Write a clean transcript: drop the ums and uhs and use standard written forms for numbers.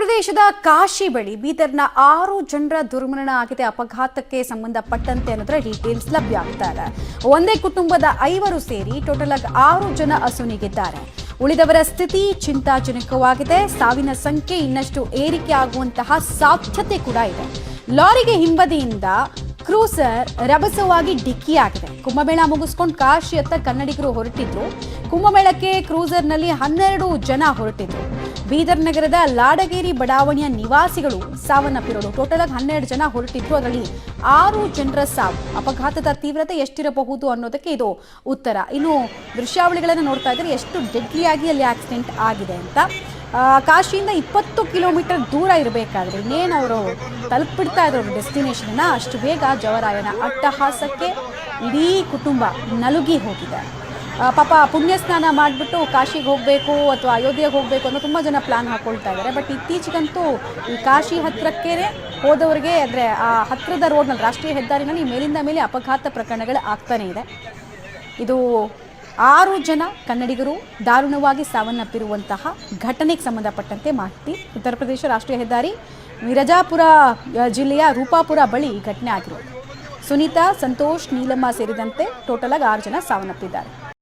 ಪ್ರದೇಶದ ಕಾಶಿ ಬಳಿ ಬೀದರ್ನ 6 ಜನರ ದುರ್ಮರಣ ಆಗಿದೆ. ಅಪಘಾತಕ್ಕೆ ಸಂಬಂಧಪಟ್ಟಂತೆ ಅನ್ನೋದರ ಡೀಟೇಲ್ಸ್ ಲಭ್ಯ ಆಗ್ತಾ ಇದೆ. ಒಂದೇ ಕುಟುಂಬದ 5 ಸೇರಿ ಟೋಟಲ್ ಆಗಿ 6 ಜನ ಅಸುನೀಗಿದ್ದಾರೆ. ಉಳಿದವರ ಸ್ಥಿತಿ ಚಿಂತಾಜನಕವಾಗಿದೆ. ಸಾವಿನ ಸಂಖ್ಯೆ ಇನ್ನಷ್ಟು ಏರಿಕೆ ಆಗುವಂತಹ ಸಾಧ್ಯತೆ ಕೂಡ ಇದೆ. ಲಾರಿಗೆ ಹಿಂಬದಿಯಿಂದ ಕ್ರೂಸರ್ ರಭಸವಾಗಿ ಡಿಕ್ಕಿಯಾಗಿದೆ. ಕುಂಭಮೇಳ ಮುಗಿಸ್ಕೊಂಡು ಕಾಶಿಯತ್ತ ಕನ್ನಡಿಗರು ಹೊರಟಿದ್ರು. ಕುಂಭಮೇಳಕ್ಕೆ ಕ್ರೂಸರ್ನಲ್ಲಿ 12 ಜನ ಹೊರಟಿದ್ರು. ಬೀದರ್ ನಗರದ ಲಾಡಗೇರಿ ಬಡಾವಣೆಯ ನಿವಾಸಿಗಳು ಸಾವನ್ನಪ್ಪಿರೋದು. ಟೋಟಲ್ ಆಗಿ 12 ಜನ ಹೊರಟಿದ್ರು. ಅದರಲ್ಲಿ 6 ಜನರ ಸಾವು. ಅಪಘಾತದ ತೀವ್ರತೆ ಎಷ್ಟಿರಬಹುದು ಅನ್ನೋದಕ್ಕೆ ಇದು ಉತ್ತರ. ಇನ್ನು ದೃಶ್ಯಾವಳಿಗಳನ್ನು ನೋಡ್ತಾ ಇದ್ರೆ ಎಷ್ಟು ಡೆಡ್ಲಿಯಾಗಿ ಅಲ್ಲಿ ಆಕ್ಸಿಡೆಂಟ್ ಆಗಿದೆ ಅಂತ. ಕಾಶಿಯಿಂದ 20 ಕಿಲೋಮೀಟರ್ ದೂರ ಇರಬೇಕಾದ್ರೆ ಇನ್ನೇನು ಅವರು ತಲುಪಿಡ್ತಾ ಇದ್ರು ಡೆಸ್ಟಿನೇಷನ್ನ, ಅಷ್ಟು ಬೇಗ ಜವರಾಯನ ಅಟ್ಟಹಾಸಕ್ಕೆ ಇಡೀ ಕುಟುಂಬ ನಲುಗಿ ಹೋಗಿದೆ. ಪಾಪ ಪುಣ್ಯ ಸ್ನಾನ ಮಾಡಿಬಿಟ್ಟು ಕಾಶಿಗೆ ಹೋಗಬೇಕು ಅಥವಾ ಅಯೋಧ್ಯೆಗೆ ಹೋಗಬೇಕು ಅನ್ನೋ ತುಂಬ ಜನ ಪ್ಲಾನ್ ಹಾಕ್ಕೊಳ್ತಾ ಇದ್ದಾರೆ. ಬಟ್ ಇತ್ತೀಚೆಗಂತೂ ಈ ಕಾಶಿ ಹತ್ತಿರಕ್ಕೇ ಹೋದವರಿಗೆ ಅಂದರೆ ಆ ಹತ್ತಿರದ ರೋಡ್ನಲ್ಲಿ ರಾಷ್ಟ್ರೀಯ ಹೆದ್ದಾರಿನಲ್ಲಿ ಮೇಲಿಂದ ಮೇಲೆ ಅಪಘಾತ ಪ್ರಕರಣಗಳು ಆಗ್ತಾನೇ ಇದೆ. ಇದು 6 ಜನ ಕನ್ನಡಿಗರು ದಾರುಣವಾಗಿ ಸಾವನ್ನಪ್ಪಿರುವಂತಹ ಘಟನೆಗೆ ಸಂಬಂಧಪಟ್ಟಂತೆ ಮಾಹಿತಿ. ಉತ್ತರ ಪ್ರದೇಶ ರಾಷ್ಟ್ರೀಯ ಹೆದ್ದಾರಿ ಮಿರಜಾಪುರ ಜಿಲ್ಲೆಯ ರೂಪಾಪುರ ಬಳಿ ಈ ಘಟನೆ ಆಗಿರೋದು. ಸುನೀತಾ, ಸಂತೋಷ್, ನೀಲಮ್ಮ ಸೇರಿದಂತೆ ಟೋಟಲ್ ಆಗಿ 6 ಜನ ಸಾವನ್ನಪ್ಪಿದ್ದಾರೆ.